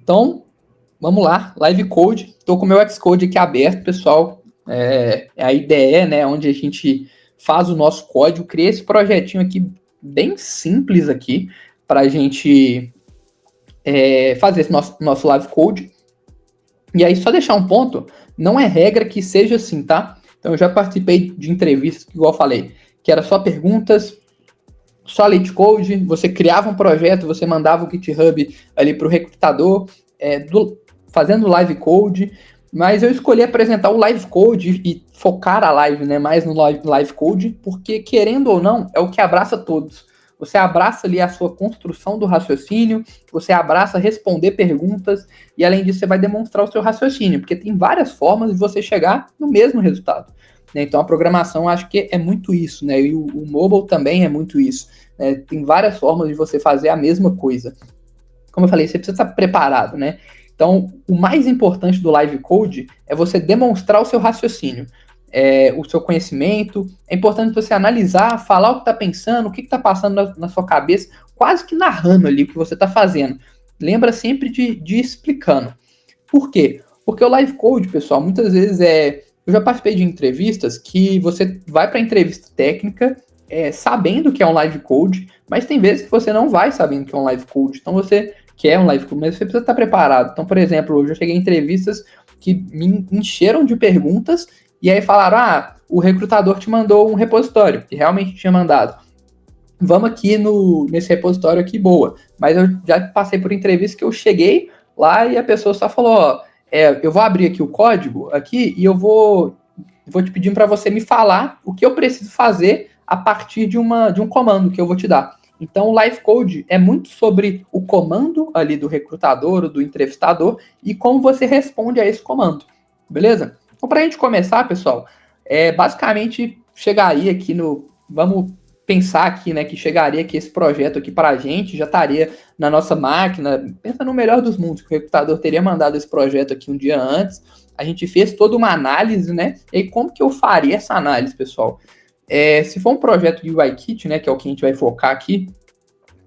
Então, vamos lá, Live Code. Estou com o meu Xcode aqui aberto, pessoal. É a IDE, né, onde a gente faz o nosso código. Criei esse projetinho aqui bem simples aqui para a gente fazer esse nosso Live Code. E aí, só deixar um ponto, não é regra que seja assim, tá? Então, eu já participei de entrevistas, igual eu falei, que era só perguntas, só lead code, você criava um projeto, você mandava o GitHub ali para o recrutador, fazendo live code, mas eu escolhi apresentar o live code e focar a live, né, mais no live code, porque querendo ou não, é o que abraça todos. Você abraça ali a sua construção do raciocínio, você abraça responder perguntas, e além disso você vai demonstrar o seu raciocínio, porque tem várias formas de você chegar no mesmo resultado. Então a programação acho que é muito isso, né? E o mobile também é muito isso. Né? Tem várias formas de você fazer a mesma coisa. Como eu falei, você precisa estar preparado, né? Então, o mais importante do live code é você demonstrar o seu raciocínio, o seu conhecimento. É importante você analisar, falar o que está pensando, o que está passando na sua cabeça, quase que narrando ali o que você está fazendo. Lembra sempre de ir explicando. Por quê? Porque o live code, pessoal, muitas vezes eu já participei de entrevistas que você vai para a entrevista técnica sabendo que é um live code, mas tem vezes que você não vai sabendo que é um live code. Então você quer um live code, mas você precisa estar preparado. Então, por exemplo, eu já cheguei em entrevistas que me encheram de perguntas e aí falaram, o recrutador te mandou um repositório, e realmente tinha mandado. Vamos aqui nesse repositório aqui, boa. Mas eu já passei por entrevistas que eu cheguei lá e a pessoa só falou, eu vou abrir aqui o código aqui e eu vou te pedir para você me falar o que eu preciso fazer a partir de um comando que eu vou te dar. Então, o live code é muito sobre o comando ali do recrutador ou do entrevistador e como você responde a esse comando, beleza? Então, para a gente começar, pessoal, basicamente chegaria aqui vamos pensar aqui, né, que chegaria aqui esse projeto aqui para a gente, já estaria na nossa máquina, pensa no melhor dos mundos, que o recrutador teria mandado esse projeto aqui um dia antes, a gente fez toda uma análise, né, e aí como que eu faria essa análise, pessoal? Se for um projeto de UIKit, né, que é o que a gente vai focar aqui,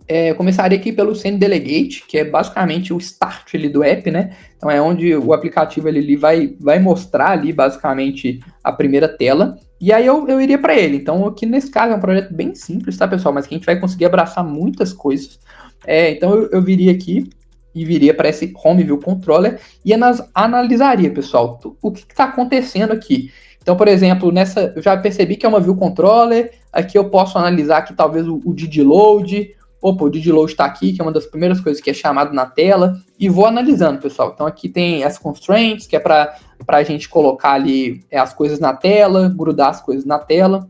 eu começaria aqui pelo Send Delegate, que é basicamente o start ali do app, né? Então é onde o aplicativo ele vai mostrar ali basicamente a primeira tela. E aí eu iria para ele. Então aqui nesse caso é um projeto bem simples, tá, pessoal? Mas que a gente vai conseguir abraçar muitas coisas. Então eu viria aqui e viria para esse Home View Controller e analisaria, pessoal, o que está acontecendo aqui. Então, por exemplo, eu já percebi que é uma View Controller. Aqui eu posso analisar aqui talvez o did load. Opa, o did load está aqui, que é uma das primeiras coisas que é chamado na tela, e vou analisando, pessoal. Então aqui tem as constraints, que é para a gente colocar ali as coisas na tela, grudar as coisas na tela,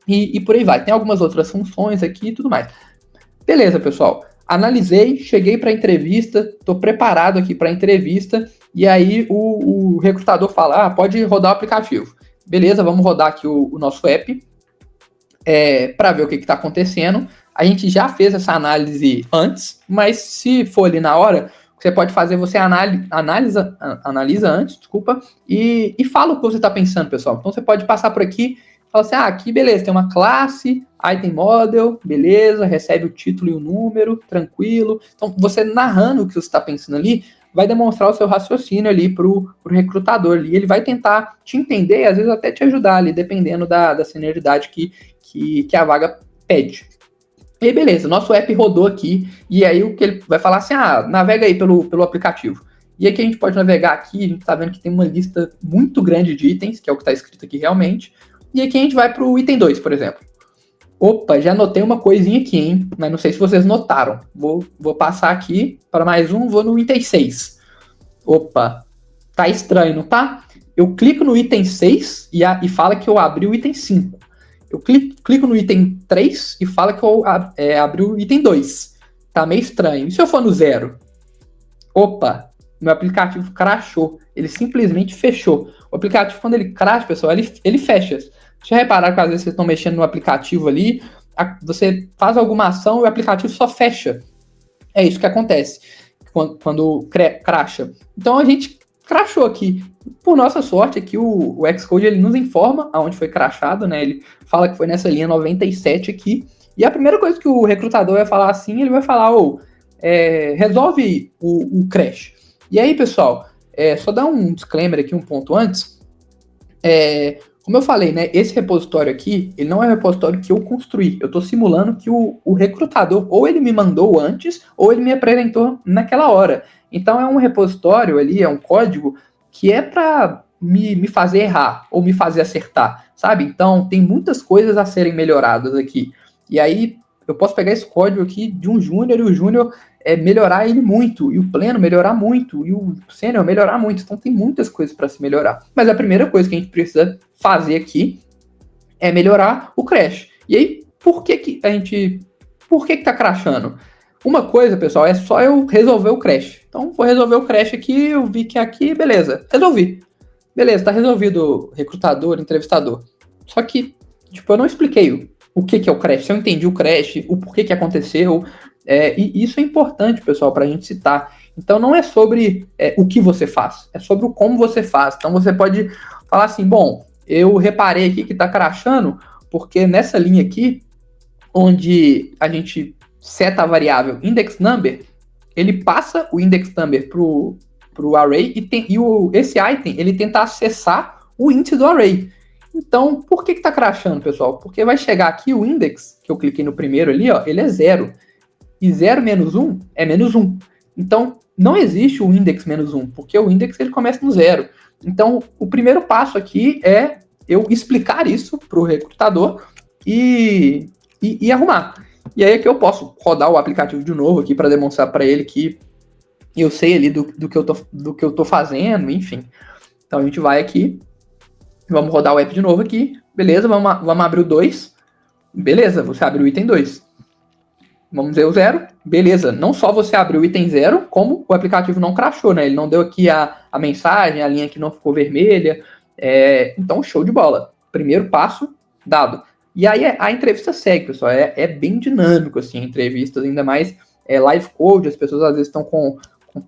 e por aí vai. Tem algumas outras funções aqui e tudo mais. Beleza, pessoal. Analisei, cheguei para a entrevista, estou preparado aqui para a entrevista, e aí o recrutador fala, pode rodar o aplicativo. Beleza, vamos rodar aqui o nosso app, para ver o que está acontecendo. A gente já fez essa análise antes, mas se for ali na hora, o que você pode fazer, você analisa antes, e fala o que você está pensando, pessoal. Então você pode passar por aqui e falar assim, aqui beleza, tem uma classe, item model, beleza, recebe o título e o número, tranquilo. Então você narrando o que você está pensando ali, vai demonstrar o seu raciocínio ali para o recrutador ali. Ele vai tentar te entender e às vezes até te ajudar ali, dependendo da senioridade que a vaga pede. E aí, beleza, nosso app rodou aqui, e aí o que ele vai falar assim, navega aí pelo aplicativo. E aqui a gente pode navegar aqui, a gente tá vendo que tem uma lista muito grande de itens, que é o que tá escrito aqui realmente. E aqui a gente vai pro item 2, por exemplo. Opa, já anotei uma coisinha aqui, hein? Mas não sei se vocês notaram. Vou passar aqui para mais um, vou no item 6. Opa, tá estranho, não tá? Eu clico no item 6 e fala que eu abri o item 5. Eu clico no item 3 e fala que eu abri o item 2. Tá meio estranho. E se eu for no 0? Opa, meu aplicativo crashou. Ele simplesmente fechou. O aplicativo, quando ele crasha, pessoal, ele fecha. Deixa eu reparar que às vezes vocês estão mexendo no aplicativo ali, você faz alguma ação e o aplicativo só fecha. É isso que acontece quando crasha. Então a gente crashou aqui. Por nossa sorte, aqui o Xcode ele nos informa aonde foi crashado, né? Ele fala que foi nessa linha 97 aqui. E a primeira coisa que o recrutador vai falar assim, ele vai falar, resolve o crash. E aí, pessoal, só dar um disclaimer aqui, um ponto antes. Como eu falei, né, esse repositório aqui, ele não é um repositório que eu construí. Eu estou simulando que o recrutador, ou ele me mandou antes, ou ele me apresentou naquela hora. Então é um repositório ali, é um código que é para me fazer errar, ou me fazer acertar, sabe? Então tem muitas coisas a serem melhoradas aqui. E aí eu posso pegar esse código aqui de um júnior, e o júnior melhorar ele muito, e o pleno melhorar muito, e o sênior melhorar muito. Então tem muitas coisas para se melhorar. Mas a primeira coisa que a gente precisa fazer aqui é melhorar o crash. E aí, por que tá crashando? Uma coisa, pessoal, é só eu resolver o crash. Então, vou resolver o crash aqui, eu vi que aqui, beleza, resolvi. Beleza, tá resolvido recrutador, entrevistador. Só que, eu não expliquei o que é o crash. Se eu entendi o crash, o porquê que aconteceu, e isso é importante, pessoal, para a gente citar. Então, não é sobre o que você faz, é sobre o como você faz. Então, você pode falar assim, bom, eu reparei aqui que está crashando, porque nessa linha aqui, onde a gente seta a variável index number, ele passa o index number para o array esse item, ele tenta acessar o índice do array. Então, por que está crashando, pessoal? Porque vai chegar aqui o index, que eu cliquei no primeiro ali, ó, ele é 0. E 0 menos 1 é menos 1. Então, não existe o index menos 1, porque o index ele começa no 0. Então, o primeiro passo aqui é eu explicar isso para o recrutador e arrumar. E aí aqui eu posso rodar o aplicativo de novo aqui para demonstrar para ele que eu sei ali do que eu tô fazendo, enfim. Então, a gente vai aqui, vamos rodar o app de novo aqui, beleza, vamos abrir o 2, beleza, você abre o item 2. Vamos ver o 0, beleza. Não só você abriu o item 0, como o aplicativo não crashou, né? Ele não deu aqui a mensagem, a linha que não ficou vermelha. Então, show de bola. Primeiro passo, dado. E aí a entrevista segue, pessoal. É bem dinâmico, assim, a entrevista, ainda mais live code, as pessoas às vezes estão com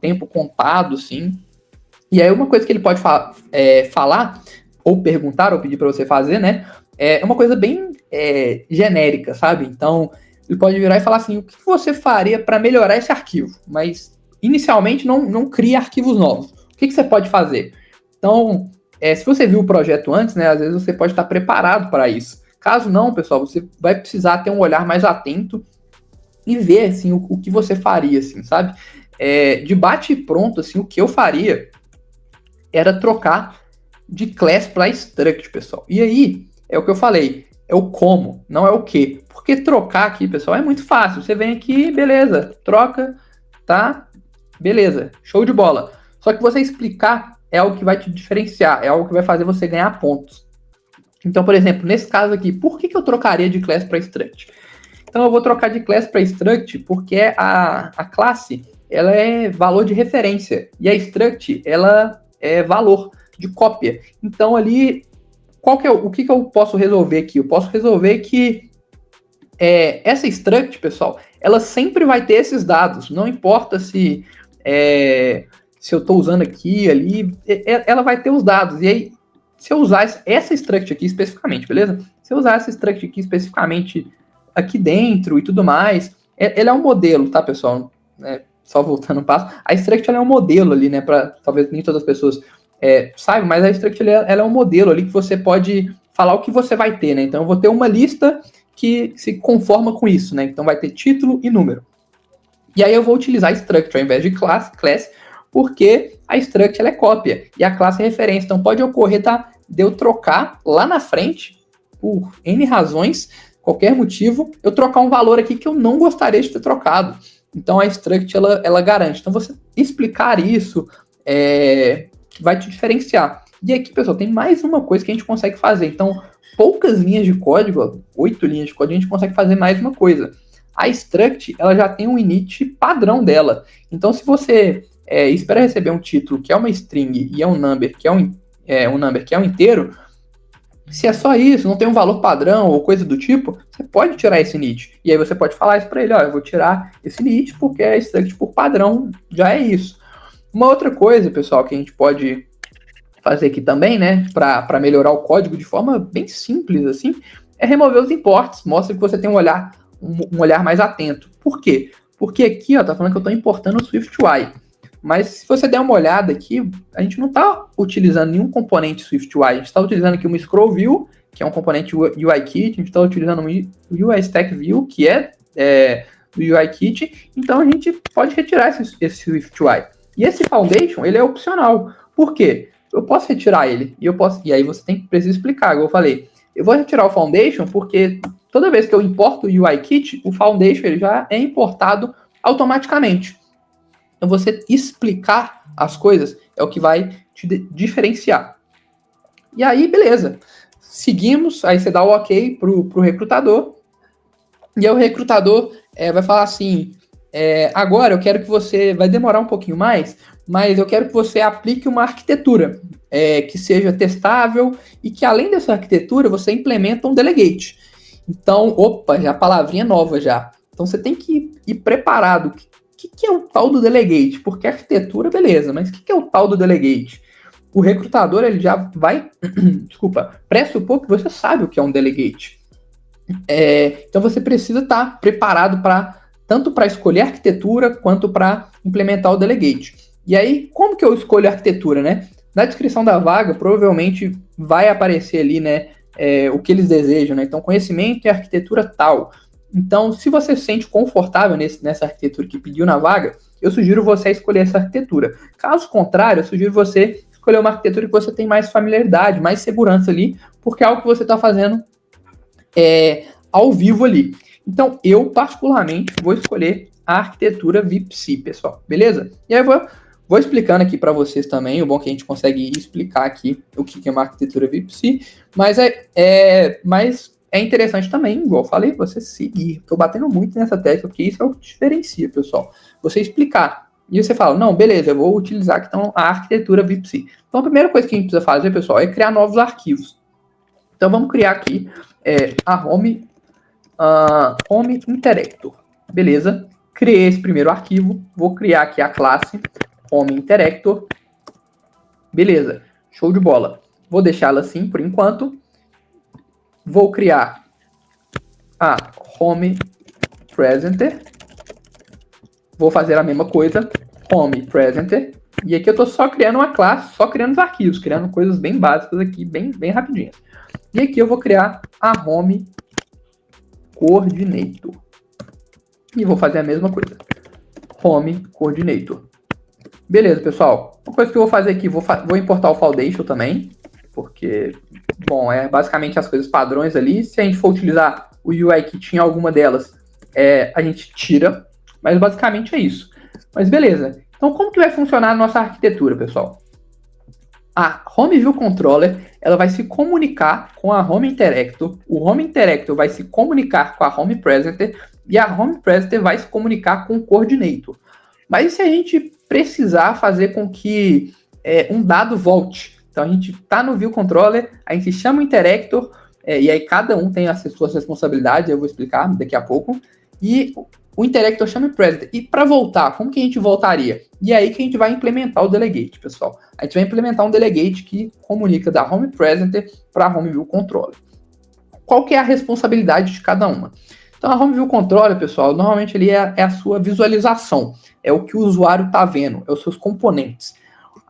tempo contado, assim. E aí uma coisa que ele pode falar, ou perguntar, ou pedir para você fazer, né? É uma coisa bem genérica, sabe? Então, ele pode virar e falar assim, o que você faria para melhorar esse arquivo? Mas, inicialmente, não cria arquivos novos. O que você pode fazer? Então, se você viu o projeto antes, né, às vezes você pode estar preparado para isso. Caso não, pessoal, você vai precisar ter um olhar mais atento e ver, assim, o que você faria, assim, sabe? De bate e pronto, assim, o que eu faria era trocar de class para struct, pessoal. E aí, é o que eu falei, é o como, não é o que. Porque trocar aqui, pessoal, é muito fácil. Você vem aqui, beleza, troca, tá? Beleza, show de bola. Só que você explicar é algo que vai te diferenciar, é algo que vai fazer você ganhar pontos. Então, por exemplo, nesse caso aqui, por que eu trocaria de class para struct? Então, eu vou trocar de class para struct porque a classe, ela é valor de referência e a struct, ela é valor de cópia. Então, ali, o que eu posso resolver aqui? Eu posso resolver que essa struct, pessoal, ela sempre vai ter esses dados. Não importa se eu estou usando aqui, ali, ela vai ter os dados. E aí, se eu usar essa struct aqui especificamente, beleza? Se eu usar essa struct aqui especificamente aqui dentro e tudo mais, ela é um modelo, tá, pessoal? Só voltando um passo. A struct ela é um modelo ali, né? Para talvez nem todas as pessoas saibam, mas a struct ela é um modelo ali que você pode falar o que você vai ter, né? Então eu vou ter uma lista que se conforma com isso, né? Então vai ter título e número. E aí eu vou utilizar struct ao invés de class, porque a struct ela é cópia e a classe é referência. Então pode ocorrer de eu trocar lá na frente, por N razões, qualquer motivo, eu trocar um valor aqui que eu não gostaria de ter trocado. Então a struct ela garante. Então você explicar isso vai te diferenciar. E aqui, pessoal, tem mais uma coisa que a gente consegue fazer. Então, poucas linhas de código, 8 linhas de código, a gente consegue fazer mais uma coisa. A struct, ela já tem um init padrão dela. Então, se você espera receber um título que é uma string e é um number que é um number que é um inteiro, se é só isso, não tem um valor padrão ou coisa do tipo, você pode tirar esse init. E aí você pode falar isso para ele, eu vou tirar esse init porque a struct por padrão já é isso. Uma outra coisa, pessoal, que a gente pode fazer aqui também, né, para melhorar o código de forma bem simples, assim, é remover os imports. Mostra que você tem um olhar mais atento. Por quê? Porque aqui, ó, tá falando que eu estou importando o SwiftUI. Mas se você der uma olhada aqui, a gente não está utilizando nenhum componente SwiftUI. A gente está utilizando aqui uma Scroll View, que é um componente UIKit. A gente está utilizando um UI Stack View, que é do UIKit. Então a gente pode retirar esse SwiftUI. E esse Foundation, ele é opcional. Por quê? Eu posso retirar ele. E aí você precisa explicar, igual eu falei. Eu vou retirar o Foundation porque toda vez que eu importo o UIKit, o Foundation ele já é importado automaticamente. Então, você explicar as coisas é o que vai te diferenciar. E aí, beleza. Seguimos, aí você dá o ok pro recrutador. E aí o recrutador vai falar assim, agora eu quero que você, vai demorar um pouquinho mais, mas eu quero que você aplique uma arquitetura que seja testável e que além dessa arquitetura você implementa um delegate. Então, opa, já a palavrinha nova já. Então você tem que ir preparado. O que é o tal do delegate? Porque arquitetura, beleza, mas o que é o tal do delegate? O recrutador, ele já vai, pressupor que você sabe o que é um delegate. Então você precisa estar preparado tanto para escolher a arquitetura, quanto para implementar o delegate. E aí, como que eu escolho a arquitetura, né? Na descrição da vaga, provavelmente vai aparecer ali, né, o que eles desejam, né? Então, conhecimento e arquitetura tal. Então, se você se sente confortável nessa arquitetura que pediu na vaga, eu sugiro você escolher essa arquitetura. Caso contrário, eu sugiro você escolher uma arquitetura que você tem mais familiaridade, mais segurança ali, porque é algo que você está fazendo ao vivo ali. Então, eu, particularmente, vou escolher a arquitetura VPC, pessoal. Beleza? E aí eu vou explicando aqui para vocês também. O bom é que a gente consegue explicar aqui o que é uma arquitetura VPC, mas é interessante também, igual eu falei, você seguir. Estou batendo muito nessa tecla, porque isso é o que diferencia, pessoal. Você explicar. E você fala, não, beleza, eu vou utilizar aqui, então, a arquitetura VPC. Então, a primeira coisa que a gente precisa fazer, pessoal, é criar novos arquivos. Então, vamos criar aqui a Home Interactor. Beleza? Criei esse primeiro arquivo. Vou criar aqui a classe Home Interactor. Beleza. Show de bola. Vou deixá-la assim por enquanto. Vou criar a Home Presenter. Vou fazer a mesma coisa. Home Presenter. E aqui eu estou só criando uma classe, só criando os arquivos, criando coisas bem básicas aqui, bem rapidinhas. E aqui eu vou criar a Home Coordinator. E vou fazer a mesma coisa. Home Coordinator. Beleza, pessoal. Uma coisa que eu vou fazer aqui, vou importar o Foundation também, porque, bom, basicamente as coisas padrões ali. Se a gente for utilizar o UIKit em alguma delas, a gente tira, mas basicamente é isso. Mas beleza. Então, como que vai funcionar a nossa arquitetura, pessoal? A Home View Controller, ela vai se comunicar com a Home Interactor, o Home Interactor vai se comunicar com a Home Presenter e a Home Presenter vai se comunicar com o Coordinator. Mas e se a gente precisar fazer com que um dado volte? Então a gente está no View Controller, a gente chama o Interactor, e aí cada um tem as suas responsabilidades, eu vou explicar daqui a pouco, e o Interactor chama o Presenter. E para voltar, como que a gente voltaria? E aí que a gente vai implementar o Delegate, pessoal. A gente vai implementar um Delegate que comunica da Home Presenter para a Home View Controller. Qual que é a responsabilidade de cada uma? Então a Home View Controller, pessoal, normalmente ali é a sua visualização. É o que o usuário está vendo, é os seus componentes.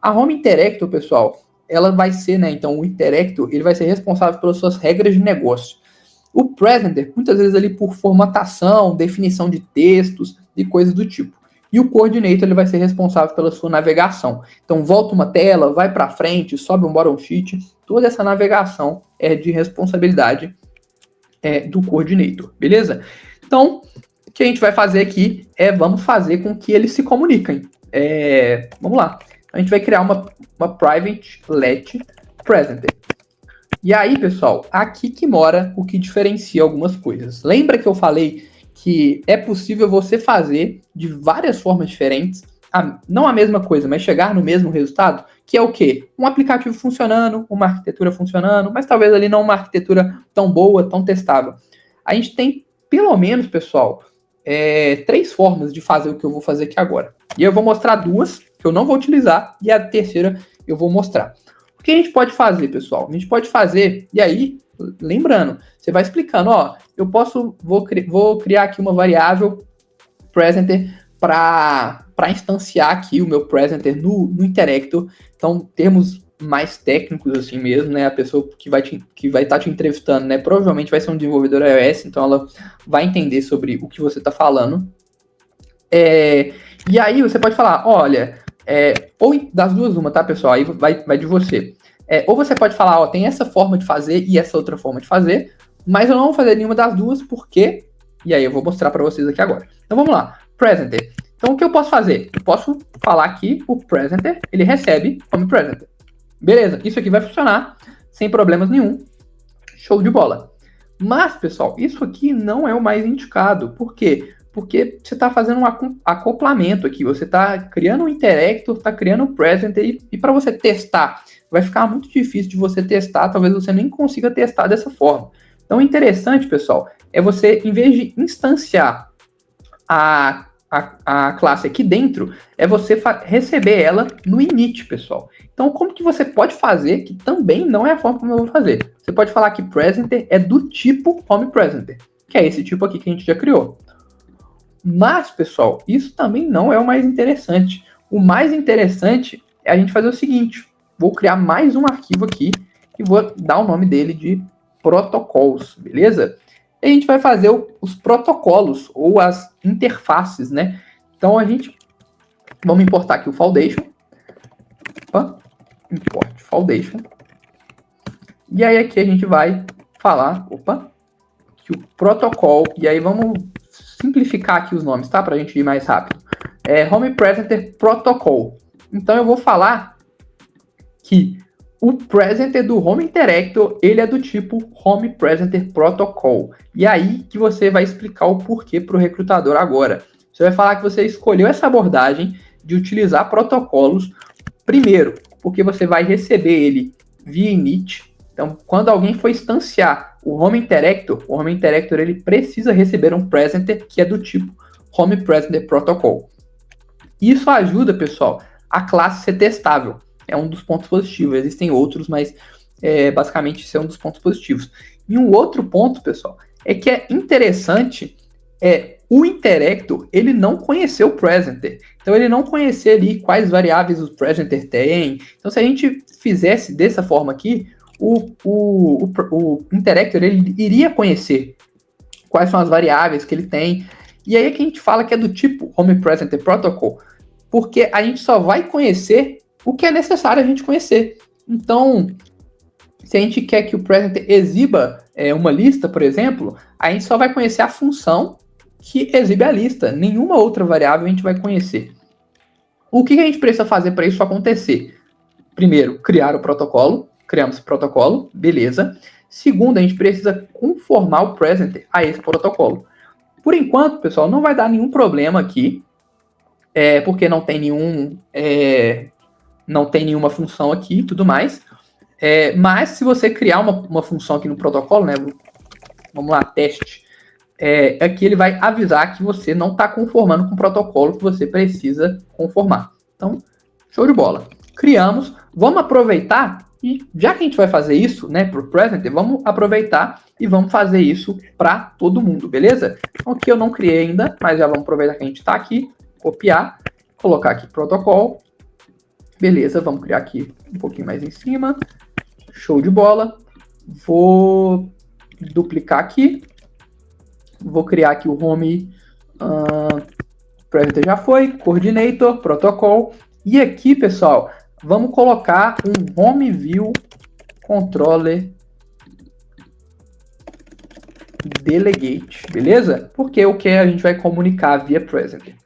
A Home Interactor, pessoal, ela vai ser, né? Então o Interactor, ele vai ser responsável pelas suas regras de negócio. O Presenter, muitas vezes ali por formatação, definição de textos e coisas do tipo. E o Coordinator, ele vai ser responsável pela sua navegação. Então, volta uma tela, vai para frente, sobe um bottom sheet. Toda essa navegação é de responsabilidade do Coordinator, beleza? Então, o que a gente vai fazer aqui vamos fazer com que eles se comuniquem. Vamos lá. A gente vai criar uma private let presenter. E aí, pessoal, aqui que mora o que diferencia algumas coisas. Lembra que eu falei que é possível você fazer de várias formas diferentes, não a mesma coisa, mas chegar no mesmo resultado? Que é o quê? Um aplicativo funcionando, uma arquitetura funcionando, mas talvez ali não uma arquitetura tão boa, tão testável. A gente tem, pelo menos, pessoal, 3 formas de fazer o que eu vou fazer aqui agora. E eu vou mostrar 2 que eu não vou utilizar e a terceira eu vou mostrar. O que a gente pode fazer, pessoal? A gente pode fazer, e aí, lembrando, você vai explicando, ó, vou criar aqui uma variável presenter para instanciar aqui o meu presenter no Interactor. Então, termos mais técnicos assim mesmo, né? A pessoa que vai estar te entrevistando, né? Provavelmente vai ser um desenvolvedor iOS, então ela vai entender sobre o que você está falando. E aí você pode falar, olha, ou das duas uma, tá, pessoal? Aí vai de você. Ou você pode falar, ó, tem essa forma de fazer e essa outra forma de fazer, mas eu não vou fazer nenhuma das duas, porque... E aí eu vou mostrar para vocês aqui agora. Então vamos lá, presenter. Então o que eu posso fazer? Eu posso falar que o presenter, ele recebe como presenter. Beleza, isso aqui vai funcionar sem problemas nenhum. Show de bola. Mas, pessoal, isso aqui não é o mais indicado. Por quê? Porque você está fazendo um acoplamento aqui. Você está criando um interactor, está criando um presenter. E para você testar, vai ficar muito difícil de você testar. Talvez você nem consiga testar dessa forma. Então, o interessante, pessoal, é você, em vez de instanciar a classe aqui dentro, é você receber ela no init, pessoal. Então, como que você pode fazer, que também não é a forma como eu vou fazer. Você pode falar que presenter é do tipo homePresenter, que é esse tipo aqui que a gente já criou. Mas, pessoal, isso também não é o mais interessante. O mais interessante é a gente fazer o seguinte. Vou criar mais um arquivo aqui e vou dar o nome dele de protocolos, beleza? E a gente vai fazer os protocolos ou as interfaces, né? Então vamos importar aqui o Foundation. Opa, import Foundation. E aí aqui a gente vai falar, que o protocolo, e aí vamos simplificar aqui os nomes, tá? Pra gente ir mais rápido. homePresenter Protocol. Então eu vou falar que o presenter do Home Interactor, ele é do tipo homePresenter Protocol. E aí que você vai explicar o porquê para o recrutador agora. Você vai falar que você escolheu essa abordagem de utilizar protocolos, primeiro, porque você vai receber ele via init. Então, quando alguém for instanciar o Home Interactor ele precisa receber um presenter que é do tipo homePresenter Protocol. Isso ajuda, pessoal, a classe ser testável. É um dos pontos positivos. Existem outros, mas basicamente isso é um dos pontos positivos. E um outro ponto, pessoal, é que é interessante o Interactor, ele não conhecer o presenter. Então, ele não conhecer ali quais variáveis o presenter tem. Então, se a gente fizesse dessa forma aqui, o Interactor, ele iria conhecer quais são as variáveis que ele tem. E aí é que a gente fala que é do tipo homePresenter Protocol, porque a gente só vai conhecer o que é necessário a gente conhecer. Então, se a gente quer que o presenter exiba uma lista, por exemplo, a gente só vai conhecer a função que exibe a lista. Nenhuma outra variável a gente vai conhecer. O que a gente precisa fazer para isso acontecer? Primeiro, criar o protocolo. Criamos o protocolo, beleza. Segundo, a gente precisa conformar o presenter a esse protocolo. Por enquanto, pessoal, não vai dar nenhum problema aqui, porque não tem nenhuma função aqui e tudo mais. Mas se você criar uma função aqui no protocolo, né? Vamos lá, teste. Aqui ele vai avisar que você não está conformando com o protocolo que você precisa conformar. Então, show de bola. Criamos, vamos aproveitar, e já que a gente vai fazer isso, né, para o presenter, vamos aproveitar e vamos fazer isso para todo mundo, beleza? Então aqui eu não criei ainda, mas já vamos aproveitar que a gente está aqui, copiar, colocar aqui protocolo, beleza, vamos criar aqui um pouquinho mais em cima, show de bola, vou duplicar aqui, vou criar aqui o home, presenter já foi, coordinator, protocolo, e aqui, pessoal, vamos colocar um home view controller delegate, beleza? Porque é o que a gente vai comunicar via presenter.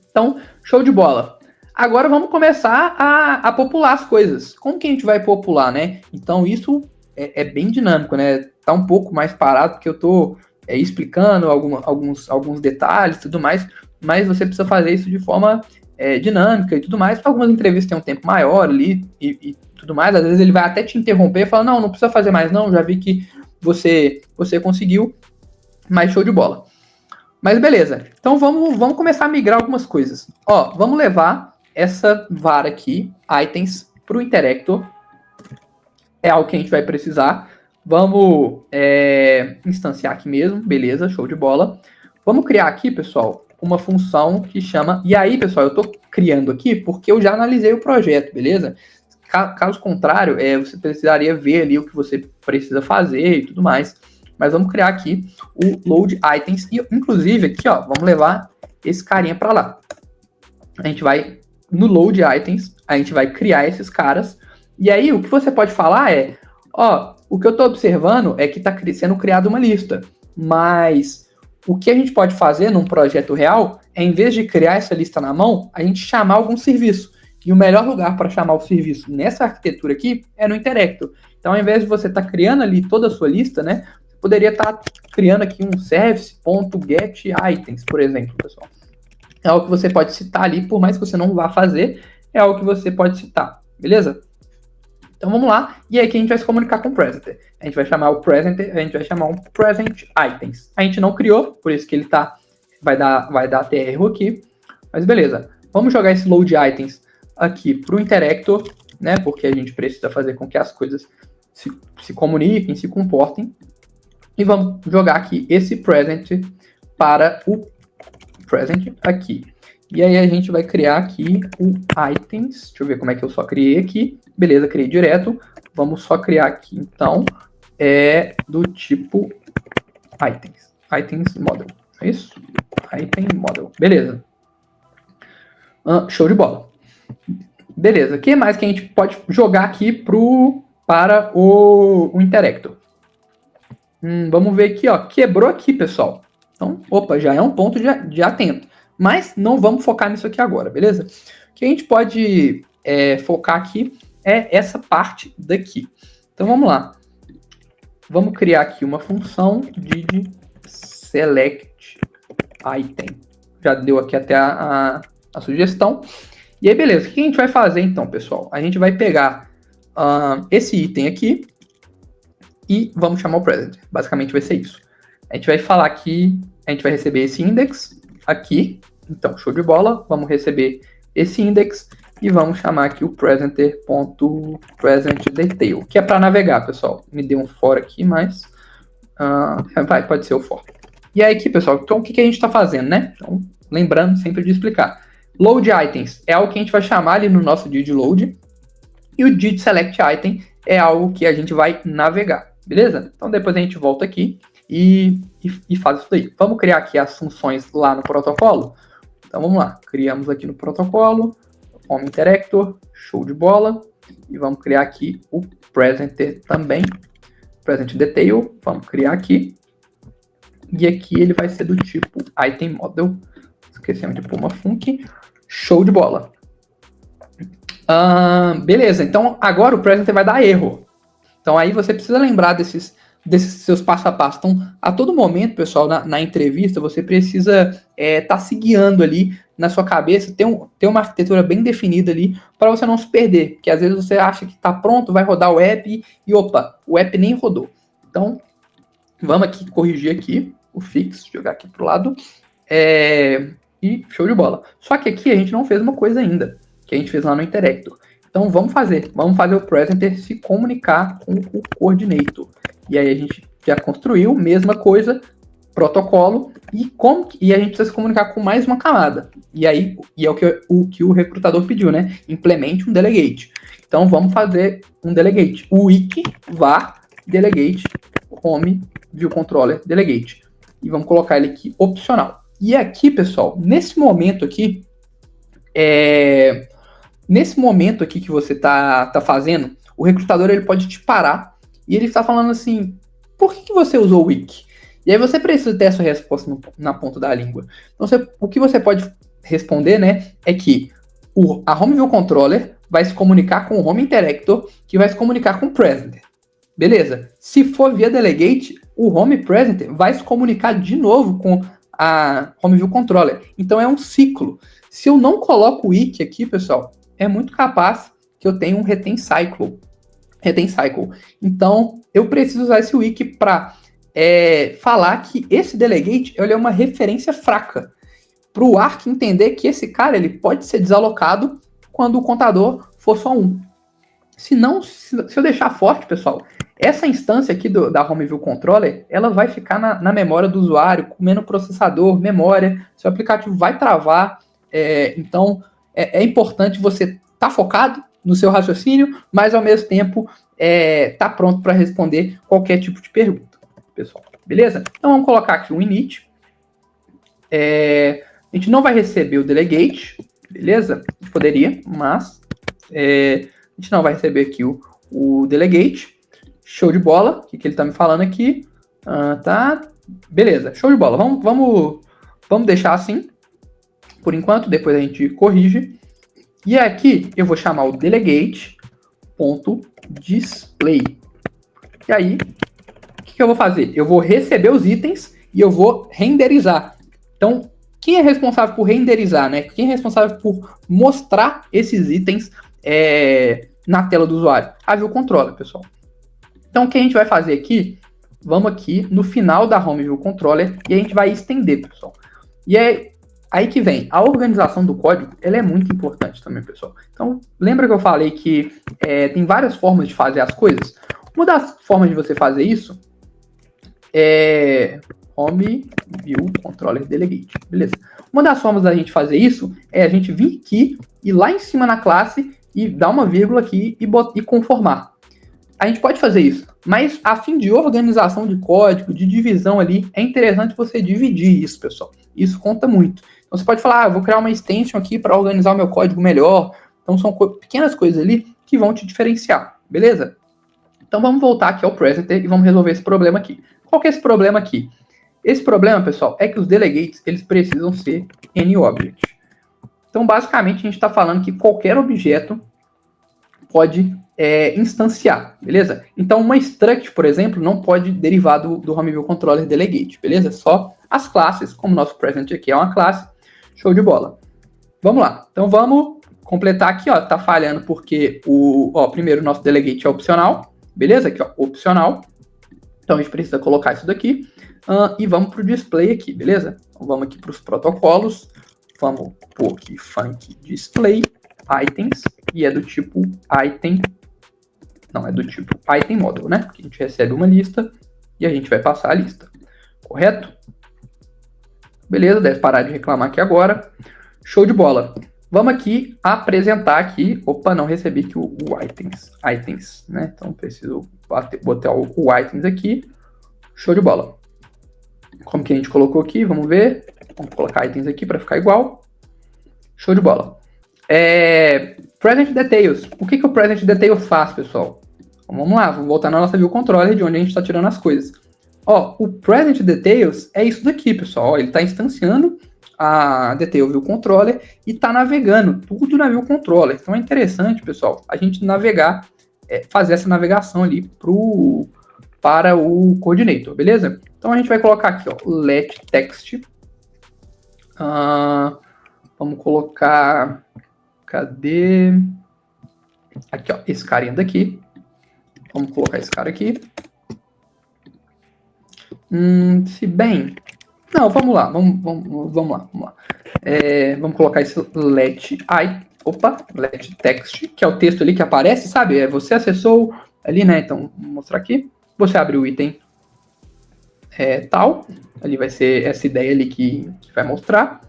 Então, show de bola. Agora vamos começar a popular as coisas. Como que a gente vai popular, né? Então isso é bem dinâmico, né? Tá um pouco mais parado porque eu tô explicando alguns detalhes e tudo mais, mas você precisa fazer isso de forma dinâmica e tudo mais. Algumas entrevistas têm um tempo maior ali e tudo mais. Às vezes ele vai até te interromper e falar, não precisa fazer mais não, já vi que você conseguiu, mas show de bola. Mas beleza, então vamos começar a migrar algumas coisas. Ó, vamos levar essa vara aqui, items, para o Interactor. É algo que a gente vai precisar. Vamos instanciar aqui mesmo, beleza, show de bola. Vamos criar aqui, pessoal, uma função que chama... E aí, pessoal, eu estou criando aqui porque eu já analisei o projeto, beleza? Caso contrário, você precisaria ver ali o que você precisa fazer e tudo mais. Mas vamos criar aqui o load items. E, inclusive, aqui, ó, vamos levar esse carinha para lá. A gente vai no load items, a gente vai criar esses caras. E aí, o que você pode falar é, ó, o que eu estou observando é que está sendo criada uma lista. Mas o que a gente pode fazer num projeto real é, em vez de criar essa lista na mão, a gente chamar algum serviço. E o melhor lugar para chamar o serviço nessa arquitetura aqui é no Interactor. Então, ao invés de você estar criando ali toda a sua lista, né, você poderia estar criando aqui um service.getItems, por exemplo, pessoal. É algo que você pode citar ali, por mais que você não vá fazer, é algo que você pode citar, beleza? Então vamos lá, e aí que a gente vai se comunicar com o presenter. A gente vai chamar o presenter, a gente vai chamar um present items. A gente não criou, por isso que ele vai dar até erro aqui, mas beleza. Vamos jogar esse load items aqui para o Interactor, né? Porque a gente precisa fazer com que as coisas se comuniquem, se comportem. E vamos jogar aqui esse present para o present aqui. E aí a gente vai criar aqui o items. Deixa eu ver como é que eu só criei aqui. Beleza, criei direto. Vamos só criar aqui, então, do tipo items. Items model. É isso? Item model. Beleza. Show de bola. Beleza. O que mais que a gente pode jogar aqui para o Interactor? Vamos ver aqui, ó. Quebrou aqui, pessoal. Então, opa, já é um ponto de atento. Mas não vamos focar nisso aqui agora, beleza? O que a gente pode focar aqui é essa parte daqui. Então, vamos lá. Vamos criar aqui uma função de select item. Já deu aqui até a sugestão. E aí, beleza. O que a gente vai fazer, então, pessoal? A gente vai pegar esse item aqui e vamos chamar o present. Basicamente vai ser isso. A gente vai falar que a gente vai receber esse index aqui. Então, show de bola. Vamos receber esse index e vamos chamar aqui o presenter.presentDetail, que é para navegar, pessoal. Me deu um for aqui, mas pode ser o for. E aí aqui, pessoal, então o que a gente está fazendo, né? Então, lembrando sempre de explicar. Load items é algo que a gente vai chamar ali no nosso did load. E o did select item é algo que a gente vai navegar, beleza? Então depois a gente volta aqui e faz isso daí. Vamos criar aqui as funções lá no protocolo? Então vamos lá, criamos aqui no protocolo, Home Interactor, show de bola. E vamos criar aqui o presenter também, present detail, vamos criar aqui. E aqui ele vai ser do tipo item model, esquecemos de pôr uma func, show de bola. Beleza, então agora o presenter vai dar erro. Então aí você precisa lembrar desses seus passo a passo. Então, a todo momento, pessoal, na entrevista, você precisa estar se guiando ali na sua cabeça, ter uma arquitetura bem definida ali, para você não se perder. Porque às vezes você acha que está pronto, vai rodar o app e opa, o app nem rodou. Então, vamos aqui corrigir aqui o fix, jogar aqui para o lado. E show de bola. Só que aqui a gente não fez uma coisa ainda, que a gente fez lá no Interactor. Então vamos fazer o presenter se comunicar com o coordinator. E aí a gente já construiu, mesma coisa, protocolo, e a gente precisa se comunicar com mais uma camada. E é o que o recrutador pediu, né? Implemente um delegate. Então vamos fazer um delegate. O wiki var delegate home view controller delegate. E vamos colocar ele aqui opcional. E aqui, pessoal, nesse momento aqui que você tá fazendo, o recrutador ele pode te parar e ele está falando assim, por que você usou o wiki? E aí você precisa ter essa resposta na ponta da língua. Então, o que você pode responder, né, é que a Home View Controller vai se comunicar com o Home Interactor, que vai se comunicar com o Presenter. Beleza? Se for via Delegate, o Home Presenter vai se comunicar de novo com a Home View Controller. Então é um ciclo. Se eu não coloco o wiki aqui, pessoal, é muito capaz que eu tenha um retain cycle. Então, eu preciso usar esse wiki para falar que esse delegate ele é uma referência fraca. Para o Arc entender que esse cara ele pode ser desalocado quando o contador for só 1. Se eu deixar forte, pessoal, essa instância aqui da Home View Controller, ela vai ficar na memória do usuário, comendo processador, memória, seu aplicativo vai travar. Então, é importante você estar focado no seu raciocínio, mas ao mesmo tempo tá pronto para responder qualquer tipo de pergunta, pessoal. Beleza? Então vamos colocar aqui o init. A gente não vai receber o delegate, beleza? A gente poderia, mas a gente não vai receber aqui o delegate. Show de bola. O que ele está me falando aqui? Tá. Beleza, show de bola. Vamos deixar assim por enquanto, depois a gente corrige. E aqui eu vou chamar o delegate.display. E aí, o que eu vou fazer? Eu vou receber os itens e eu vou renderizar. Então, quem é responsável por renderizar, né? Quem é responsável por mostrar esses itens na tela do usuário? A View Controller, pessoal. Então, o que a gente vai fazer aqui? Vamos aqui no final da Home View Controller e a gente vai estender, pessoal. E é aí que vem, a organização do código, ela é muito importante também, pessoal. Então, lembra que eu falei que tem várias formas de fazer as coisas? Uma das formas de você fazer isso é Home View Controller Delegate, beleza? Uma das formas da gente fazer isso é a gente vir aqui e lá em cima na classe e dar uma vírgula aqui e conformar. A gente pode fazer isso, mas a fim de organização de código, de divisão ali, é interessante você dividir isso, pessoal. Isso conta muito. Então você pode falar, eu vou criar uma extension aqui para organizar o meu código melhor. Então são pequenas coisas ali que vão te diferenciar, beleza? Então vamos voltar aqui ao presenter e vamos resolver esse problema aqui. Qual que é esse problema aqui? Esse problema, pessoal, é que os delegates, eles precisam ser AnyObject. Então basicamente a gente está falando que qualquer objeto pode instanciar, beleza? Então uma struct, por exemplo, não pode derivar do Home View Controller Delegate, beleza? Só as classes, como o nosso present aqui é uma classe, show de bola. Vamos lá, então vamos completar aqui, ó, tá falhando porque primeiro o nosso delegate é opcional, beleza? Aqui, ó, opcional. Então a gente precisa colocar isso daqui e vamos para o display aqui, beleza? Então vamos aqui para os protocolos, vamos pôr aqui func display items e é do tipo item, não, é do tipo item model, né? Porque a gente recebe uma lista e a gente vai passar a lista, correto? Beleza, deve parar de reclamar aqui agora. Show de bola. Vamos aqui apresentar aqui. Opa, não recebi aqui o items, né? Então preciso botar o items aqui. Show de bola. Como que a gente colocou aqui? Vamos ver. Vamos colocar items aqui para ficar igual. Show de bola. Present Details. O que o Present Details faz, pessoal? Então, vamos lá, vamos voltar na nossa View Controller de onde a gente está tirando as coisas. Ó, o Present Details é isso daqui, pessoal. Ó, ele está instanciando a Detail View Controller e está navegando tudo na View Controller. Então é interessante, pessoal, a gente navegar, fazer essa navegação ali para o coordinator, beleza? Então a gente vai colocar aqui, ó, let text. Vamos colocar, cadê? Aqui, ó, esse carinha daqui. Vamos colocar esse cara aqui. Se bem... Não, vamos lá. Vamos lá. Vamos colocar esse let text, que é o texto ali que aparece, sabe? Você acessou ali, né? Então, vou mostrar aqui. Você abre o item tal. Ali vai ser essa ideia ali que vai mostrar.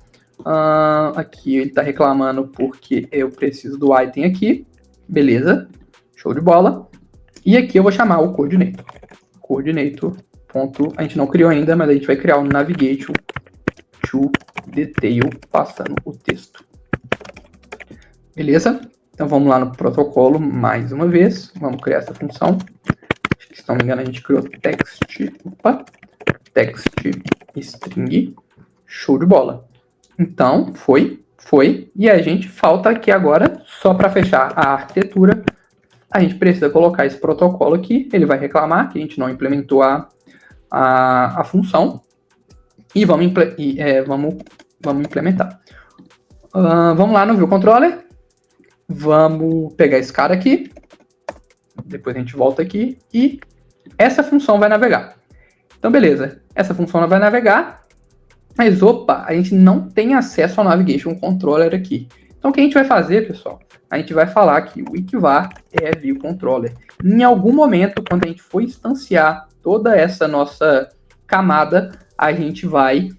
Aqui ele está reclamando porque eu preciso do item aqui. Beleza. Show de bola. E aqui eu vou chamar o coordinator. Coordinator. A gente não criou ainda, mas a gente vai criar o navigation to detail passando o texto. Beleza? Então vamos lá no protocolo mais uma vez. Vamos criar essa função. Acho que, se não me engano, a gente criou text string. Show de bola. Então, foi. E a gente falta aqui agora, só para fechar a arquitetura, a gente precisa colocar esse protocolo aqui. Ele vai reclamar que a gente não implementou a função e vamos implementar. Vamos lá no View Controller. Vamos pegar esse cara aqui. Depois a gente volta aqui e essa função vai navegar. Então, beleza. Essa função vai navegar. Mas, opa, a gente não tem acesso ao Navigation Controller aqui. Então, o que a gente vai fazer, pessoal? A gente vai falar que o Equivar é view controller. Em algum momento, quando a gente for instanciar toda essa nossa camada, a gente vai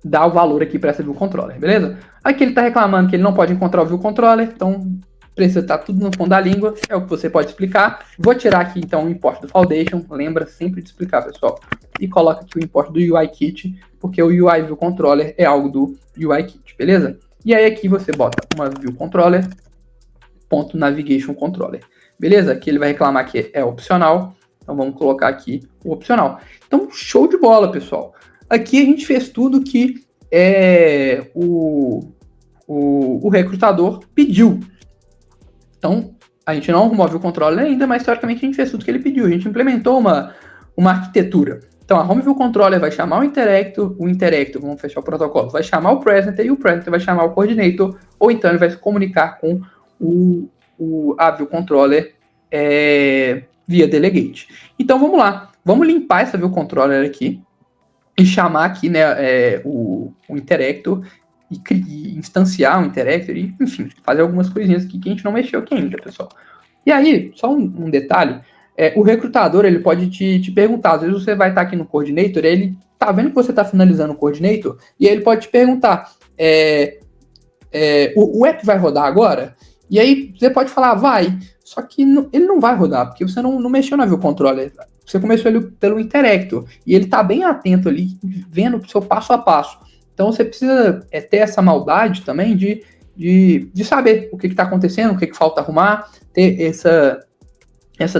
dar o valor aqui para essa view controller, beleza? Aqui ele está reclamando que ele não pode encontrar o view controller, então precisa estar tudo no fundo da língua, é o que você pode explicar. Vou tirar aqui então o import do Foundation, lembra sempre de explicar, pessoal. E coloca aqui o import do UIKit, porque o UI View Controller é algo do UIKit, beleza? E aí aqui você bota uma View Controller, ponto Navigation Controller, beleza? Aqui ele vai reclamar que é opcional, então vamos colocar aqui o opcional. Então, show de bola, pessoal. Aqui a gente fez tudo que o recrutador pediu. Então, a gente não arrumou o controller ainda, mas teoricamente a gente fez tudo que ele pediu. A gente implementou uma arquitetura. Então, a Home View Controller vai chamar o Interactor, vamos fechar o protocolo, vai chamar o Presenter e o Presenter vai chamar o Coordinator, ou então ele vai se comunicar com a View Controller via Delegate. Então, vamos lá. Vamos limpar essa View Controller aqui e chamar aqui, né, o Interactor e instanciar o Interactor e, enfim, fazer algumas coisinhas aqui que a gente não mexeu aqui ainda, pessoal. E aí, só um detalhe, o recrutador, ele pode te perguntar, às vezes você vai estar aqui no Coordinator, ele tá vendo que você está finalizando o Coordinator, e aí ele pode te perguntar, o app vai rodar agora? E aí você pode falar, vai, só que ele não vai rodar, porque você não mexeu na View Controller, você começou ele pelo Interactor, e ele tá bem atento ali, vendo o seu passo a passo. Então você precisa ter essa maldade também de saber o que está acontecendo, o que falta arrumar, ter essa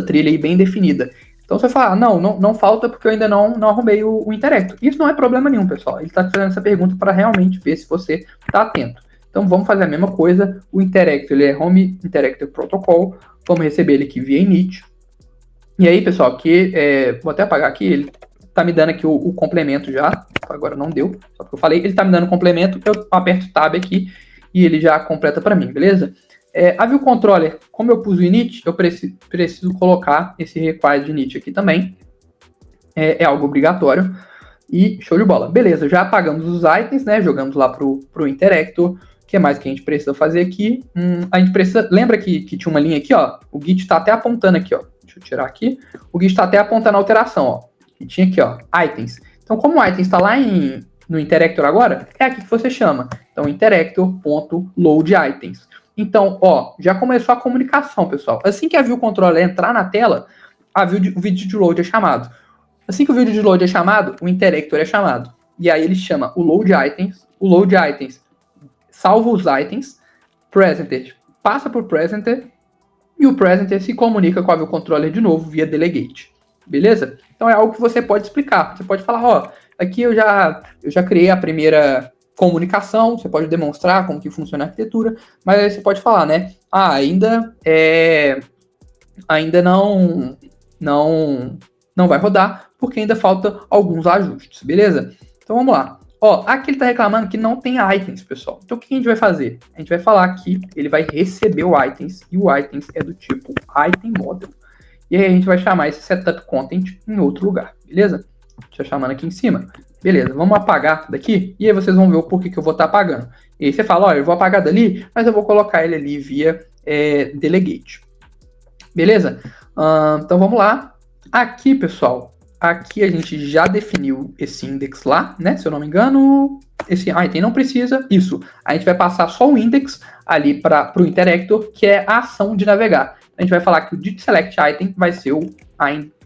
trilha aí bem definida. Então você fala, não falta porque eu ainda não arrumei o Interactor. Isso não é problema nenhum, pessoal. Ele está fazendo essa pergunta para realmente ver se você está atento. Então vamos fazer a mesma coisa. O Interactor, ele é Home Interactor Protocol. Vamos receber ele aqui via init. E aí, pessoal, aqui, vou até apagar aqui, ele tá me dando aqui o complemento já, agora não deu, só que eu falei, ele tá me dando o complemento, eu aperto Tab aqui e ele já completa para mim, beleza? A View Controller, como eu pus o init, eu preciso colocar esse require de init aqui também, é algo obrigatório, e show de bola. Beleza, já apagamos os itens, né, jogamos lá pro Interactor. O que mais que a gente precisa fazer aqui? A gente precisa, lembra que tinha uma linha aqui, ó, o Git tá até apontando aqui, ó, deixa eu tirar aqui, o Git tá até apontando a alteração, ó, e tinha aqui, ó, itens. Então, como o items está lá no Interactor agora, é aqui que você chama. Então, interactor.loadItems. Então, ó, já começou a comunicação, pessoal. Assim que a View Controller entrar na tela, o vídeo de load é chamado. Assim que o vídeo de load é chamado, o Interactor é chamado. E aí ele chama o load items salva os itens, presenter passa por presenter, e o presenter se comunica com a View Controller de novo via delegate. Beleza? Então é algo que você pode explicar. Você pode falar, ó, aqui eu já criei a primeira comunicação, você pode demonstrar como que funciona a arquitetura, mas aí você pode falar, né? Ainda não vai rodar, porque ainda falta alguns ajustes, beleza? Então vamos lá. Ó, aqui ele está reclamando que não tem itens, pessoal. Então o que a gente vai fazer? A gente vai falar que ele vai receber o items, e o items é do tipo item model. E aí a gente vai chamar esse setup content em outro lugar, beleza? Deixa eu chamando aqui em cima. Beleza, vamos apagar daqui, e aí vocês vão ver o porquê que eu vou estar apagando. E aí você fala, ó, eu vou apagar dali, mas eu vou colocar ele ali via delegate. Beleza? Então vamos lá. Aqui, pessoal, aqui a gente já definiu esse index lá, né? Se eu não me engano, esse item não precisa. Isso, a gente vai passar só o index ali para o Interactor, que é a ação de navegar. A gente vai falar que o DIT-SELECT-ITEM vai ser o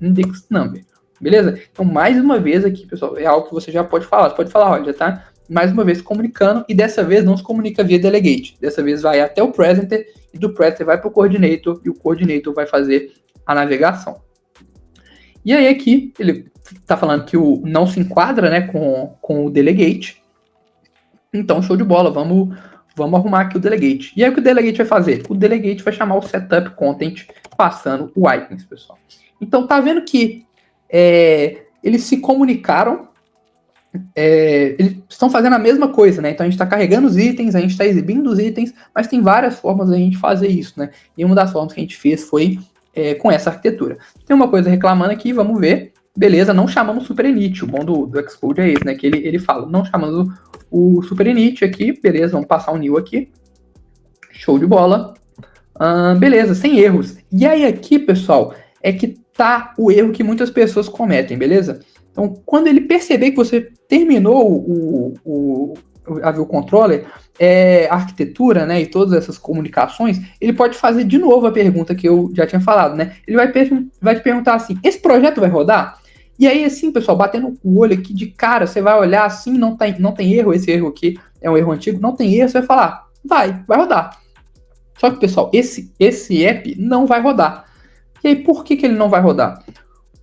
index number, beleza? Então, mais uma vez aqui, pessoal, é algo que você já pode falar. Você pode falar, olha, já está mais uma vez comunicando, e dessa vez não se comunica via delegate. Dessa vez vai até o presenter, e do presenter vai para o coordinator, e o coordinator vai fazer a navegação. E aí aqui, ele está falando que o não se enquadra, né, com o delegate. Então, show de bola, vamos arrumar aqui o delegate. E aí o que o delegate vai fazer? O delegate vai chamar o setup content passando o items, pessoal. Então tá vendo que eles se comunicaram, eles estão fazendo a mesma coisa, né? Então a gente está carregando os itens, a gente está exibindo os itens, mas tem várias formas da gente fazer isso, né? E uma das formas que a gente fez foi com essa arquitetura. Tem uma coisa reclamando aqui, vamos ver. beleza, não chamamos super init. O bom do Xcode é esse, né? Que ele fala, não chamamos o super init aqui, beleza, vamos passar o new aqui. Show de bola. Beleza, sem erros. E aí aqui, pessoal, é que tá o erro que muitas pessoas cometem, beleza? Então, quando ele perceber que você terminou a view controller, a arquitetura, né, e todas essas comunicações, ele pode fazer de novo a pergunta que eu já tinha falado, né? Ele vai te perguntar assim, esse projeto vai rodar? E aí, assim, pessoal, batendo o olho aqui de cara, você vai olhar assim, não tem erro, esse erro aqui é um erro antigo, não tem erro, você vai falar, vai rodar. Só que, pessoal, esse app não vai rodar. E aí, por que ele não vai rodar?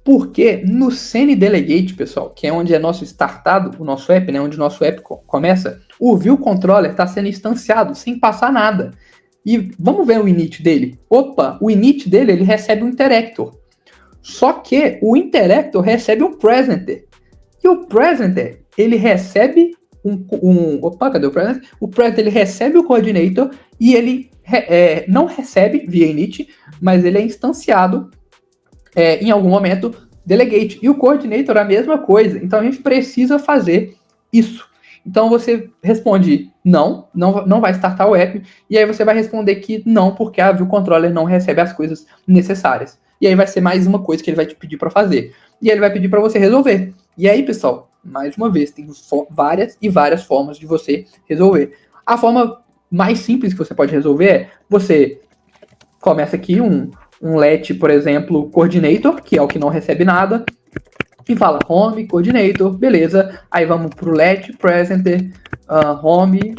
Porque no CNDelegate, pessoal, que é onde é nosso startado, o nosso app, né, onde o nosso app começa, o view controller está sendo instanciado sem passar nada. E vamos ver o init dele. Opa, o init dele, ele recebe um interactor. Só que o interactor recebe um presenter. E o presenter, ele recebe opa, cadê o presenter? O presenter, ele recebe o coordinator e ele não recebe via init, mas ele é instanciado em algum momento delegate. E o coordinator é a mesma coisa. Então a gente precisa fazer isso. Então você responde não vai startar o app, e aí você vai responder que não, porque a view controller não recebe as coisas necessárias. E aí vai ser mais uma coisa que ele vai te pedir para fazer. E ele vai pedir para você resolver. E aí, pessoal, mais uma vez, tem várias e várias formas de você resolver. A forma mais simples que você pode resolver é você começa aqui um let, por exemplo, coordinator, que é o que não recebe nada, e fala home coordinator, beleza. Aí vamos para o let presenter, home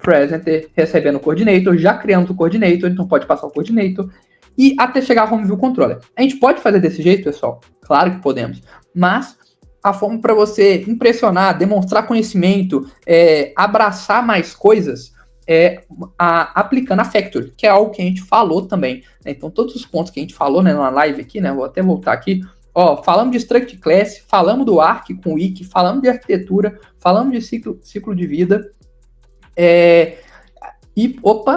presenter recebendo o coordinator, já criamos o coordinator, então pode passar o coordinator, e até chegar a home view controller. A gente pode fazer desse jeito, pessoal? Claro que podemos, mas a forma para você impressionar, demonstrar conhecimento, abraçar mais coisas, aplicando a Factory, que é algo que a gente falou também, né? Então todos os pontos que a gente falou, né, na live aqui, né, vou até voltar aqui, falamos de Struct Class, falamos do Arc com o Wiki, falamos de arquitetura, falamos de ciclo de vida,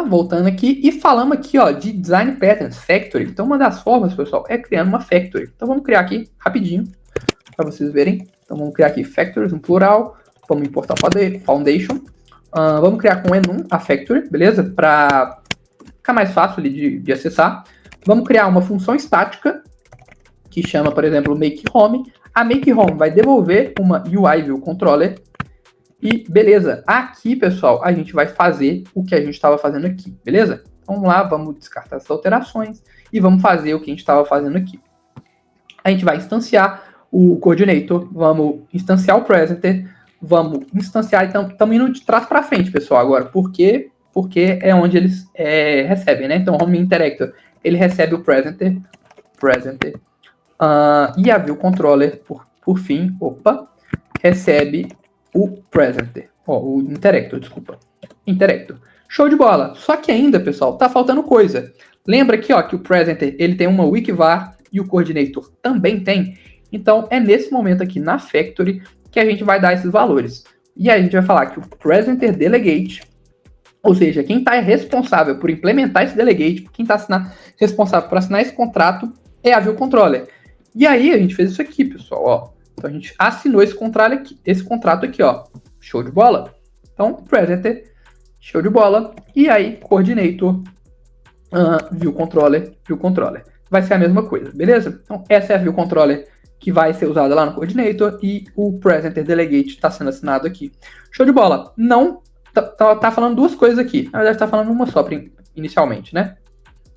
voltando aqui, e falamos aqui, de Design Patterns, Factory. Então uma das formas, pessoal, é criando uma Factory. Então vamos criar aqui, rapidinho, para vocês verem. Então vamos criar aqui Factories no plural, vamos importar Foundation, vamos criar com enum a Factory, beleza? Para ficar mais fácil ali de acessar. Vamos criar uma função estática, que chama, por exemplo, makeHome. A makeHome vai devolver uma UI view controller. E beleza, aqui, pessoal, a gente vai fazer o que a gente estava fazendo aqui, beleza? Vamos lá, vamos descartar essas alterações e vamos fazer o que a gente estava fazendo aqui. A gente vai instanciar o coordinator, vamos instanciar o presenter, vamos instanciar, então estamos indo de trás para frente, pessoal, agora, porque é onde eles recebem, né? Então, home interactor, ele recebe o presenter, e a view controller, por fim, recebe o presenter, o interactor, desculpa, interactor. Show de bola. Só que ainda, pessoal, tá faltando coisa. Lembra aqui, que o presenter, ele tem uma wikvar e o coordinator também tem. Então, é nesse momento aqui na Factory que a gente vai dar esses valores. E aí a gente vai falar que o presenter delegate, ou seja, quem está responsável por implementar esse delegate, quem está responsável por assinar esse contrato, é a view controller. E aí a gente fez isso aqui, pessoal, Então a gente assinou esse contrato aqui, Show de bola? Então, presenter, show de bola. E aí, coordinator, view controller. Vai ser a mesma coisa, beleza? Então, essa é a view controller que vai ser usada lá no coordinator e o presenter delegate está sendo assinado aqui. Show de bola. Não, tá falando duas coisas aqui. Na verdade, tá falando uma só inicialmente, né?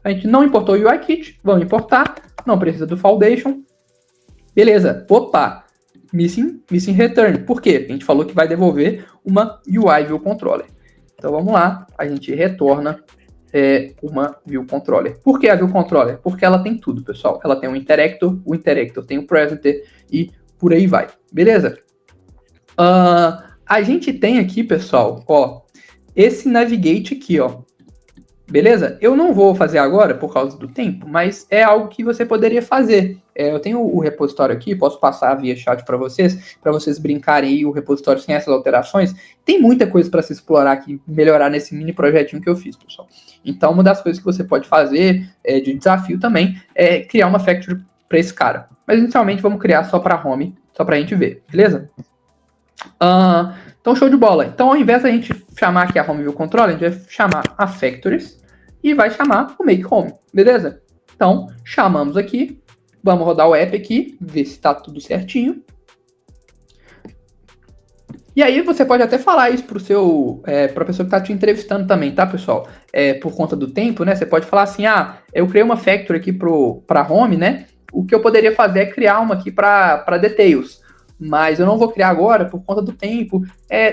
A gente não importou o UIKit, vamos importar. Não precisa do foundation. Beleza. Opa! Missing return. Por quê? A gente falou que vai devolver uma UI view controller. Então vamos lá, a gente retorna uma view controller. Por que a view controller? Porque ela tem tudo, pessoal. Ela tem um interactor, o interactor tem o presenter e por aí vai. Beleza? A gente tem aqui, pessoal, esse navigate aqui, Beleza? Eu não vou fazer agora por causa do tempo, mas é algo que você poderia fazer. Eu tenho o repositório aqui, posso passar via chat para vocês brincarem aí o repositório sem essas alterações. Tem muita coisa para se explorar aqui, melhorar nesse mini projetinho que eu fiz, pessoal. Então, uma das coisas que você pode fazer de desafio também é criar uma factory para esse cara. mas inicialmente vamos criar só para home, só para a gente ver, beleza? Então, show de bola. Então, ao invés da gente chamar aqui a Home View Controller, a gente vai chamar a Factories e vai chamar o Make Home, beleza? Então, chamamos aqui, vamos rodar o app aqui, ver se está tudo certinho. E aí você pode até falar isso para a pessoa que está te entrevistando também, tá, pessoal? Por conta do tempo, né? Você pode falar assim, eu criei uma factory aqui para home, né? O que eu poderia fazer é criar uma aqui para details, mas eu não vou criar agora por conta do tempo.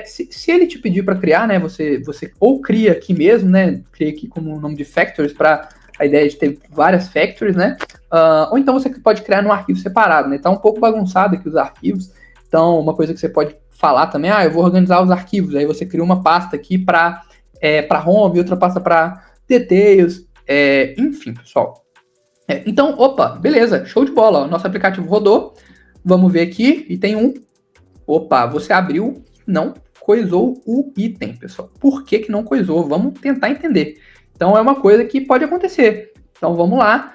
Se ele te pedir para criar, né? Você ou cria aqui mesmo, né? Cria aqui como o nome de factories para a ideia de ter várias factories, né? Ou então você pode criar num arquivo separado, né? Tá um pouco bagunçado aqui os arquivos. Então, uma coisa que você pode falar também, eu vou organizar os arquivos. Aí você cria uma pasta aqui para home, outra pasta para details, enfim, pessoal. Então, opa, beleza, show de bola. Ó, nosso aplicativo rodou. Vamos ver aqui, item 1. Opa, você abriu, não coisou o item, pessoal. Por que não coisou? Vamos tentar entender. Então, é uma coisa que pode acontecer. Então, vamos lá.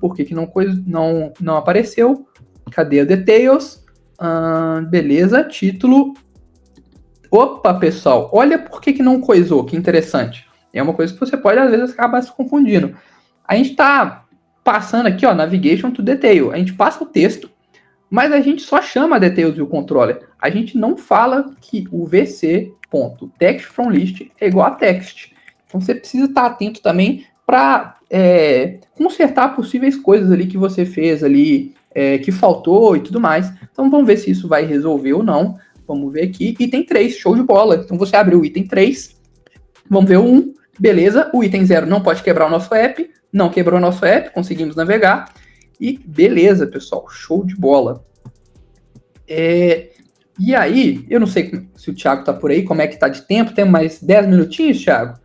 Por que não apareceu? Cadê o details? Beleza, título. Opa, pessoal, olha por que não coisou, que interessante. É uma coisa que você pode, às vezes, acabar se confundindo. A gente está passando aqui, ó, Navigation to Detail. A gente passa o texto, mas a gente só chama Details View Controller. A gente não fala que o vc.textFromList é igual a text. Então, você precisa estar atento também para consertar possíveis coisas ali que você fez ali, que faltou e tudo mais. Então, vamos ver se isso vai resolver ou não. Vamos ver aqui. Item 3, show de bola. Então, você abre o item 3. Vamos ver o 1. Beleza. O item 0 não pode quebrar o nosso app. Não quebrou o nosso app. Conseguimos navegar. E beleza, pessoal. Show de bola. E aí, eu não sei se o Thiago tá por aí. Como é que tá de tempo? Temos mais 10 minutinhos, Thiago?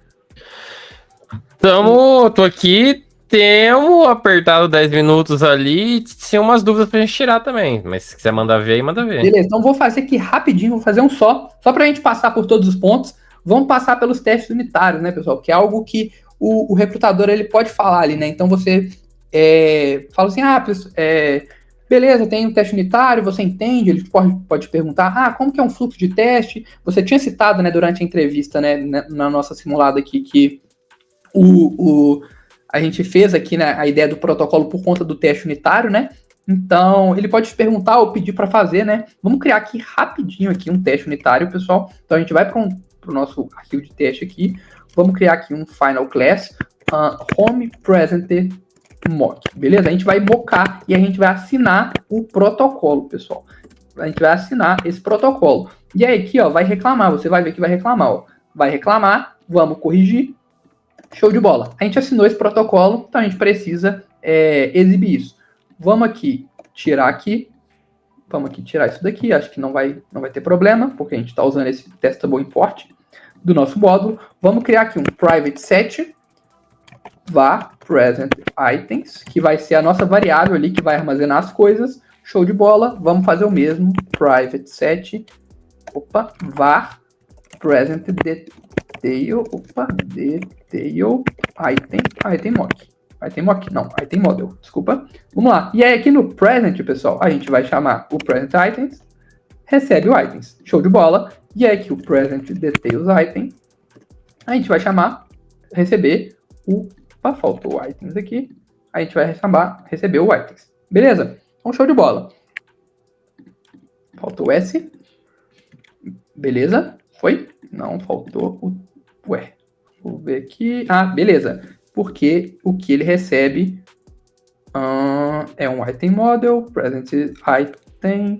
Tô aqui. Temos apertado 10 minutos ali, tinha umas dúvidas pra gente tirar também, mas se quiser mandar ver aí, manda ver. Beleza, então vou fazer aqui rapidinho, vou fazer um só pra gente passar por todos os pontos. Vamos passar pelos testes unitários, né, pessoal? Que é algo que o recrutador ele pode falar ali, né? Então você fala assim, beleza, tem um teste unitário, você entende? Ele pode perguntar, como que é um fluxo de teste? Você tinha citado, né, durante a entrevista, né, na nossa simulada aqui, que a gente fez aqui, né, a ideia do protocolo por conta do teste unitário, né? Então, ele pode te perguntar ou pedir para fazer, né? Vamos criar aqui rapidinho aqui um teste unitário, pessoal. Então, a gente vai para o nosso arquivo de teste aqui. Vamos criar aqui um final class, home presenter mock, beleza? A gente vai mocar e a gente vai assinar o protocolo, pessoal. A gente vai assinar esse protocolo. E aí aqui, ó, vai reclamar. Você vai ver que vai reclamar, ó. Vai reclamar, vamos corrigir. Show de bola. A gente assinou esse protocolo, então a gente precisa exibir isso. Vamos aqui tirar isso daqui. Acho que não vai ter problema, porque a gente está usando esse testable import do nosso módulo. Vamos criar aqui um private set var present items, que vai ser a nossa variável ali que vai armazenar as coisas. Show de bola. Vamos fazer o mesmo private set var present detail item model, desculpa. Vamos lá. E aí aqui no present, pessoal, a gente vai chamar o present items, recebe o items. Show de bola. E aí aqui o present details item, a gente vai receber faltou o items aqui. A gente vai receber o items. Beleza? Então, show de bola. Faltou o S. Beleza? Foi? Não, faltou o... Vou ver aqui. Beleza. Porque o que ele recebe é um item model, present item.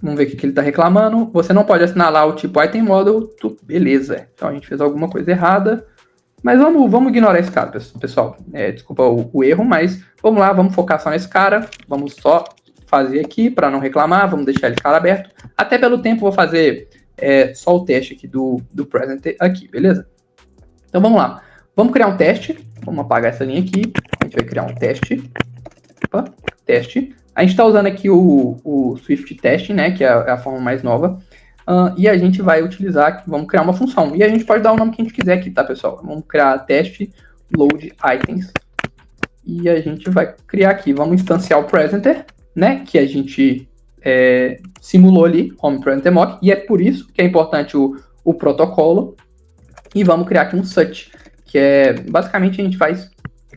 Vamos ver o que ele está reclamando. Você não pode assinar lá o tipo item model. Beleza. Então a gente fez alguma coisa errada. Mas vamos ignorar esse cara, pessoal. Desculpa o erro, mas vamos lá, vamos focar só nesse cara. Vamos só fazer aqui para não reclamar. Vamos deixar esse cara aberto. Até pelo tempo vou fazer só o teste aqui do present aqui, beleza? Então vamos lá. Vamos criar um teste. Vamos apagar essa linha aqui. A gente vai criar um teste. Teste. A gente está usando aqui o Swift Testing, né? Que é a forma mais nova. E a gente vai utilizar, vamos criar uma função. E a gente pode dar o nome que a gente quiser aqui, tá, pessoal? Vamos criar teste load items. E a gente vai criar aqui, vamos instanciar o presenter, né, que a gente simulou ali, home presenter mock, e é por isso que é importante o protocolo. E vamos criar aqui um such, que é, basicamente, a gente vai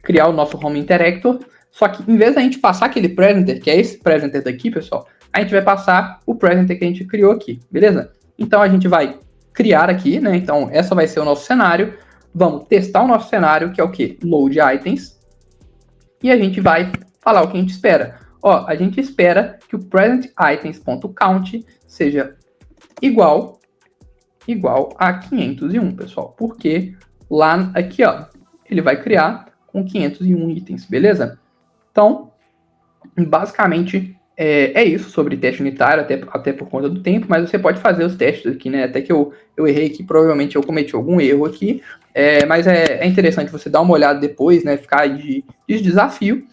criar o nosso home interactor, só que em vez da gente passar aquele presenter, que é esse presenter daqui, pessoal, a gente vai passar o presenter que a gente criou aqui, beleza? Então a gente vai criar aqui, né? Então essa vai ser o nosso cenário. Vamos testar o nosso cenário, que é o quê? Load items. E a gente vai falar o que a gente espera. Ó, a gente espera que o presentItems.count seja igual a 501, pessoal. Porque lá, aqui, ó, ele vai criar com 501 itens, beleza? Então, basicamente, é isso sobre teste unitário, até por conta do tempo, mas você pode fazer os testes aqui, né? Até que eu errei aqui, provavelmente eu cometi algum erro aqui, mas é interessante você dar uma olhada depois, né? Ficar de desafio.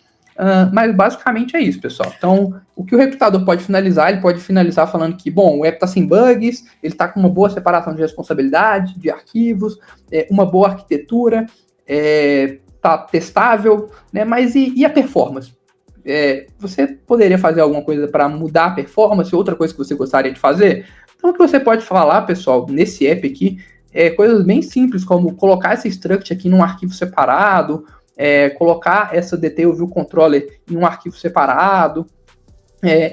Mas basicamente é isso, pessoal. Então, o que o recrutador pode finalizar, ele pode finalizar falando que, bom, o app está sem bugs, ele está com uma boa separação de responsabilidade, de arquivos, uma boa arquitetura, está testável, né? Mas e a performance? Você poderia fazer alguma coisa para mudar a performance, outra coisa que você gostaria de fazer? Então, o que você pode falar, pessoal, nesse app aqui, coisas bem simples, como colocar essa struct aqui num arquivo separado, colocar essa detail view controller em um arquivo separado.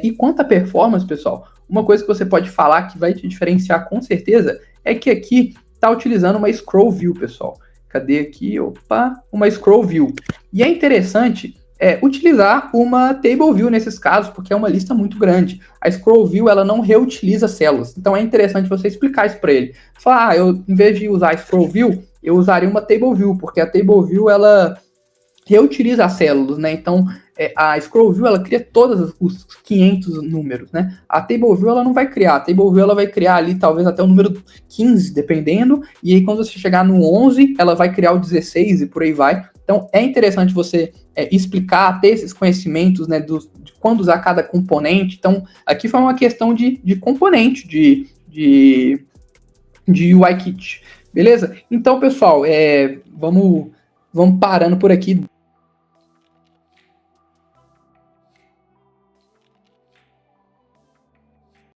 E quanto à performance, pessoal, uma coisa que você pode falar que vai te diferenciar com certeza é que aqui está utilizando uma scroll view, pessoal. Cadê aqui? Opa, uma scroll view. E é interessante utilizar uma table view nesses casos, porque é uma lista muito grande. A scroll view, ela não reutiliza células. Então é interessante você explicar isso para ele. Falar, em vez de usar a scroll view, eu usaria uma table view, porque a table view, ela reutiliza as células, né? Então, a scroll view, ela cria todos os 500 números, né? A table view, ela não vai criar. A table view, ela vai criar ali, talvez, até o número 15, dependendo. E aí, quando você chegar no 11, ela vai criar o 16 e por aí vai. Então, é interessante você explicar, ter esses conhecimentos, né, de quando usar cada componente. Então, aqui foi uma questão de componente, de UIKit. Beleza? Então, pessoal, vamos parando por aqui.